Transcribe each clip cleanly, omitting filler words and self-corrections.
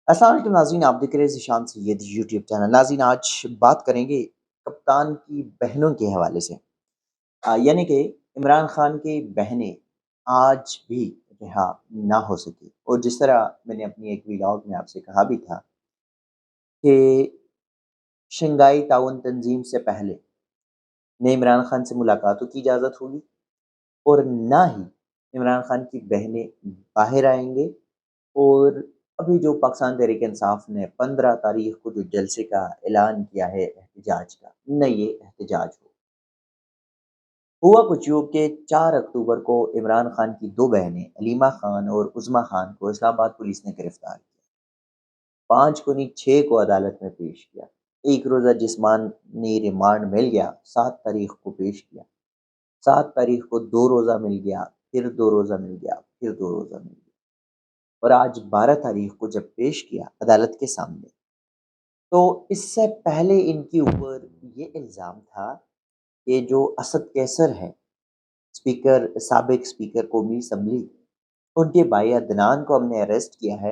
السلام علیکم ناظرین، آپ دیکھ رہے ہیں ذیشان سید یوٹیوب چینل۔ ناظرین، آج بات کریں گے کپتان کی بہنوں کے حوالے سے، یعنی کہ عمران خان کی بہنیں آج بھی رہا نہ ہو سکی۔ اور جس طرح میں نے اپنی ایک ویلاگ میں آپ سے کہا بھی تھا کہ شنگھائی تعاون تنظیم سے پہلے نہ عمران خان سے ملاقاتوں کی اجازت ہوگی اور نہ ہی عمران خان کی بہنیں باہر آئیں گے۔ اور ابھی جو پاکستان تحریک انصاف نے 15 تاریخ کو جو جلسے کا اعلان کیا ہے احتجاج کا، نہ یہ احتجاج ہوا کچھ یوں کہ 4 اکتوبر کو عمران خان کی دو بہنیں علیمہ خان اور عظمیٰ خان کو اسلام آباد پولیس نے گرفتار کیا، 5 کو نہیں 6 کو عدالت میں پیش کیا، ایک روزہ جسمانی ریمانڈ مل گیا، 7 تاریخ کو پیش کیا، 7 تاریخ کو 2 روزہ مل گیا، پھر 2 روزہ مل گیا، پھر 2 روزہ مل گیا، اور آج 12 تاریخ کو جب پیش کیا عدالت کے سامنے، تو اس سے پہلے ان کے اوپر یہ الزام تھا کہ جو اسد کیسر ہے، سابق اسپیکر قومی اسمبلی، ان کے بھائی عدنان کو ہم نے اریسٹ کیا ہے،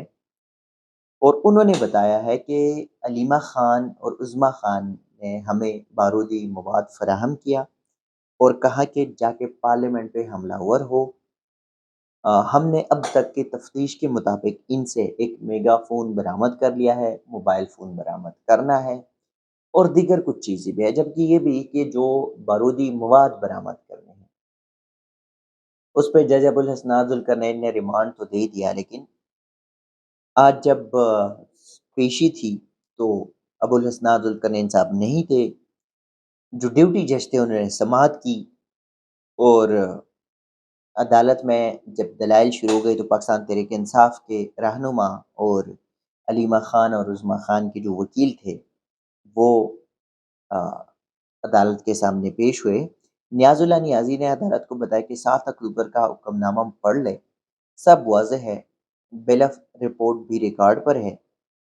اور انہوں نے بتایا ہے کہ علیمہ خان اور عظمیٰ خان نے ہمیں بارودی مواد فراہم کیا اور کہا کہ جا کے پارلیمنٹ پہ حملہ ور ہو۔ ہم نے اب تک کی تفتیش کے مطابق ان سے ایک میگا فون برآمد کر لیا ہے، موبائل فون برآمد کرنا ہے، اور دیگر کچھ چیزیں بھی ہے، جبکہ یہ بھی کہ جو بارودی مواد برآمد کرنے ہیں اس پہ جج ابوالحسنات ذوالقرنین نے ریمانڈ تو دے دیا، لیکن آج جب پیشی تھی تو ابوالحسنات ذوالقرنین صاحب نہیں تھے، جو ڈیوٹی جج تھے انہوں نے سماعت کی، اور عدالت میں جب دلائل شروع ہو گئی تو پاکستان تحریک انصاف کے رہنما اور علیمہ خان اور عظمیٰ خان کے جو وکیل تھے وہ آ، عدالت کے سامنے پیش ہوئے۔ نیاز اللہ نیازی نے عدالت کو بتایا کہ 7 اکتوبر کا حکم نامہ پڑھ لے، سب واضح ہے، بلف رپورٹ بھی ریکارڈ پر ہے۔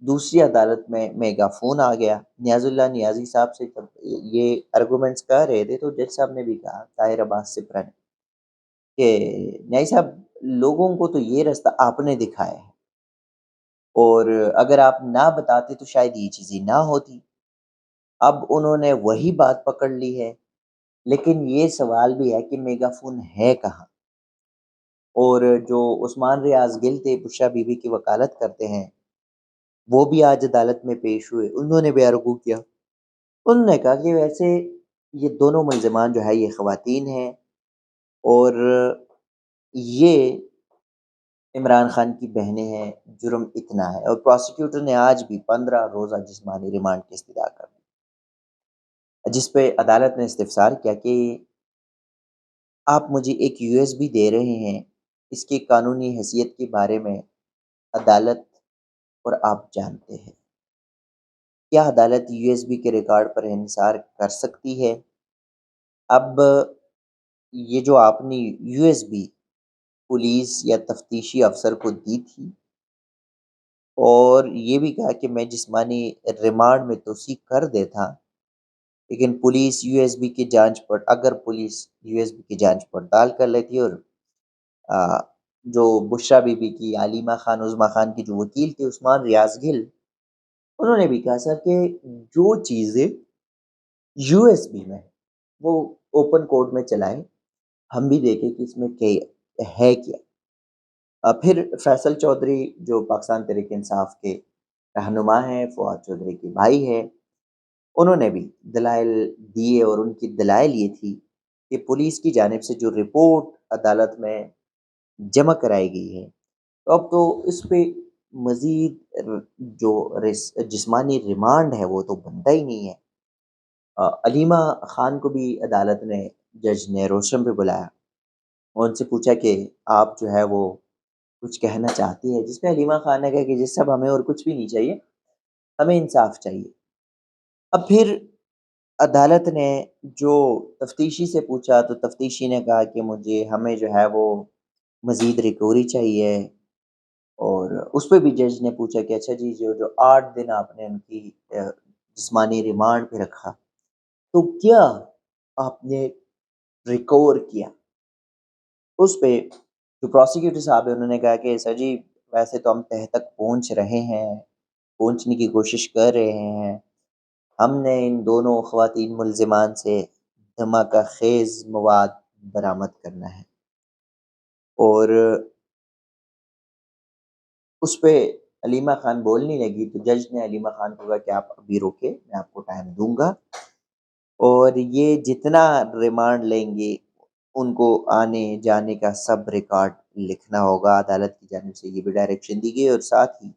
دوسری عدالت میں میگا فون آ گیا۔ نیاز اللہ نیازی صاحب سے جب یہ ارگومنٹس کر رہے تھے تو جج صاحب نے بھی کہا، طاہر عباس سپرا نے، کہ نیازی صاحب لوگوں کو تو یہ رستہ آپ نے دکھایا ہے، اور اگر آپ نہ بتاتے تو شاید یہ چیزیں نہ ہوتی۔ اب انہوں نے وہی بات پکڑ لی ہے، لیکن یہ سوال بھی ہے کہ میگا فون ہے کہاں؟ اور جو عثمان ریاض گل تھے، بشرا بی بی کی وکالت کرتے ہیں، وہ بھی آج عدالت میں پیش ہوئے، انہوں نے بھی ارگو کیا، انہوں نے کہا کہ ویسے یہ دونوں ملزمان جو ہے یہ خواتین ہیں، اور یہ عمران خان کی بہنیں ہیں، جرم اتنا ہے، اور پروسیکیوٹر نے آج بھی 15 روزہ جسمانی ریمانڈ کی استدعا کر دی، جس پہ عدالت نے استفسار کیا کہ آپ مجھے ایک یو ایس بی دے رہے ہیں، اس کی قانونی حیثیت کے بارے میں عدالت اور آپ جانتے ہیں، کیا عدالت یو ایس بی کے ریکارڈ پر انحصار کر سکتی ہے؟ اب یہ جو آپ نے یو ایس بی پولیس یا تفتیشی افسر کو دی تھی، اور یہ بھی کہا کہ میں جسمانی ریمانڈ میں توثیق کر دیتا، لیکن پولیس یو ایس بی کی اگر پولیس یو ایس بی کی جانچ پڑتال کر لیتی، اور جو بشرا بی بی کی علیمہ خان عظمیٰ خان کی جو وکیل تھے عثمان ریاض گل، انہوں نے بھی کہا سر کہ جو چیزیں یو ایس بی میں وہ اوپن کورٹ میں چلائیں، ہم بھی دیکھیں کہ اس میں کیا ہے کیا۔ پھر فیصل چودھری جو پاکستان تحریک انصاف کے رہنما ہیں، فواد چودھری کے بھائی ہیں، انہوں نے بھی دلائل دیے، اور ان کی دلائل یہ تھی کہ پولیس کی جانب سے جو رپورٹ عدالت میں جمع کرائی گئی ہے، تو اب تو اس پہ مزید جو جسمانی ریمانڈ ہے وہ تو بنتا ہی نہیں ہے۔ علیمہ خان کو بھی عدالت نے، جج نے روشن پہ بلایا اور ان سے پوچھا کہ آپ جو ہے وہ کچھ کہنا چاہتی ہے، جس پہ علیمہ خان نے کہا کہ جس سب ہمیں اور کچھ بھی نہیں چاہیے، ہمیں انصاف چاہیے۔ اب پھر عدالت نے جو تفتیشی سے پوچھا تو تفتیشی نے کہا کہ ہمیں جو ہے وہ مزید ریکوری چاہیے، اور اس پہ بھی جج نے پوچھا کہ اچھا جی، جو 8 دن آپ نے ان کی جسمانی ریمانڈ پہ رکھا، تو کیا آپ نے ریکور کیا؟ اس پہ جو پروسیکیوٹر صاحب ہے انہوں نے کہا کہ سر جی ویسے تو ہم تہ تک پہنچ رہے ہیں، پہنچنے کی کوشش کر رہے ہیں۔ ہم نے ان دونوں خواتین ملزمان سے دھماکہ خیز مواد برآمد کرنا ہے، اور اس پہ علیمہ خان بولنے لگی تو جج نے علیمہ خان کو کہا کہ آپ ابھی روکے، میں آپ کو ٹائم دوں گا، اور یہ جتنا ریمانڈ لیں گے ان کو آنے جانے کا سب ریکارڈ لکھنا ہوگا۔ عدالت کی جانب سے یہ بھی ڈائریکشن دی گئی، اور ساتھ ہی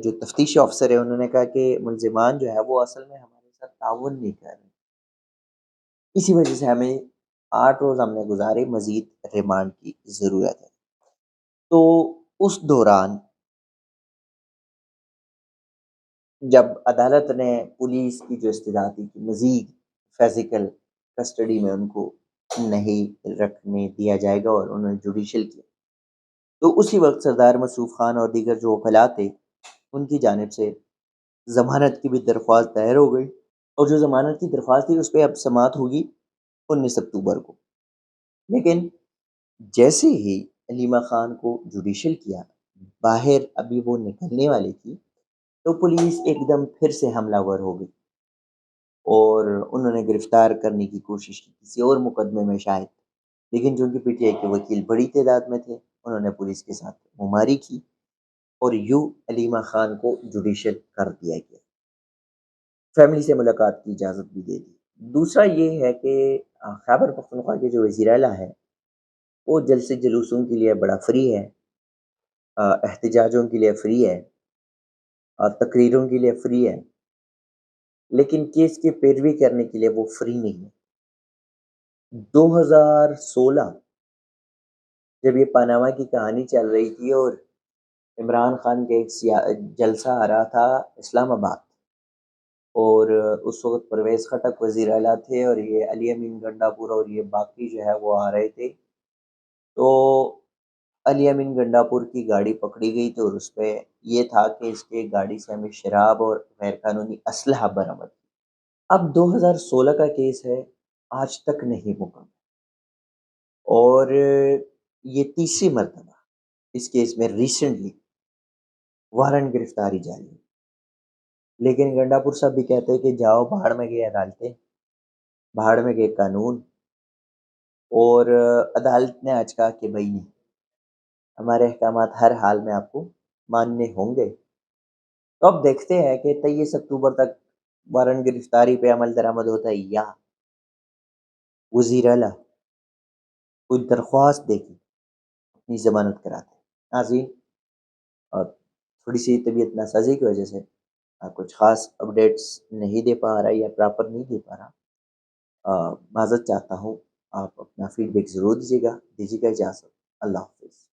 جو تفتیشی افسر ہے انہوں نے کہا کہ ملزمان جو ہے وہ اصل میں ہمارے ساتھ تعاون نہیں کر رہے، اسی وجہ سے ہمیں 8 روز ہم نے گزارے، مزید ریمانڈ کی ضرورت ہے۔ تو اس دوران جب عدالت نے پولیس کی جو استدعا تھی کہ مزید فزیکل کسٹڈی میں ان کو نہیں رکھنے دیا جائے گا، اور انہوں نے جوڈیشل کیا، تو اسی وقت سردار مسعود خان اور دیگر جو وکلاء تھے ان کی جانب سے ضمانت کی بھی درخواست دائر ہو گئی، اور جو ضمانت کی درخواست تھی اس پہ اب سماعت ہوگی 19 اکتوبر کو۔ لیکن جیسے ہی علیمہ خان کو جوڈیشل کیا، باہر ابھی وہ نکلنے والی تھی، تو پولیس ایک دم پھر سے حملہ ور ہو گئی، اور انہوں نے گرفتار کرنے کی کوشش کی کسی اور مقدمے میں شاید، لیکن چونکہ پی ٹی آئی کے وکیل بڑی تعداد میں تھے انہوں نے پولیس کے ساتھ مماری کی، اور یوں علیمہ خان کو جوڈیشل کر دیا گیا، فیملی سے ملاقات کی اجازت بھی دے دی۔ دوسرا یہ ہے کہ خیبر پختونخوا کے جو وزیر اعلیٰ ہے وہ جلسے جلوسوں کے لیے بڑا فری ہے، احتجاجوں کے لیے فری ہے، اور تقریروں کے لیے فری ہے، لیکن کیس کی پیروی کرنے کے لیے وہ فری نہیں ہے۔ 2016 جب یہ پاناما کی کہانی چل رہی تھی اور عمران خان کے ایک جلسہ آ رہا تھا اسلام آباد، اور اس وقت پرویز خٹک وزیر اعلیٰ تھے، اور یہ علی امین گنڈا پور اور یہ باقی جو ہے وہ آ رہے تھے، تو علی امین گنڈا پور کی گاڑی پکڑی گئی، تو اس پہ یہ تھا کہ اس کے گاڑی سے ہمیں شراب اور غیر قانونی اسلحہ برآمد۔ اب 2016 کا کیس ہے، آج تک نہیں مکمل، اور یہ تیسری مرتبہ اس کیس میں ریسنٹلی وارنٹ گرفتاری جاری ہے، لیکن گنڈا پور صاحب بھی کہتے ہیں کہ جاؤ بھاڑ میں گئے عدالتیں، بھاڑ میں گئے قانون، اور عدالت نے آج کہا کہ بھائی نہیں، ہمارے احکامات ہر حال میں آپ کو ماننے ہوں گے۔ تو اب دیکھتے ہیں کہ 23 اکتوبر تک وارنٹ گرفتاری پہ عمل درآمد ہوتا ہے، یا وزیر اعلیٰ کوئی درخواست دے کے اپنی ضمانت کراتے ہیں۔ ناظرین، اور تھوڑی سی طبیعت ناسازی کی وجہ سے کچھ خاص اپڈیٹس نہیں دے پا رہا یا پراپر نہیں دے پا رہا، معذرت چاہتا ہوں، آپ اپنا فیڈ بیک ضرور دیجیے گا اجازت۔ اللہ حافظ۔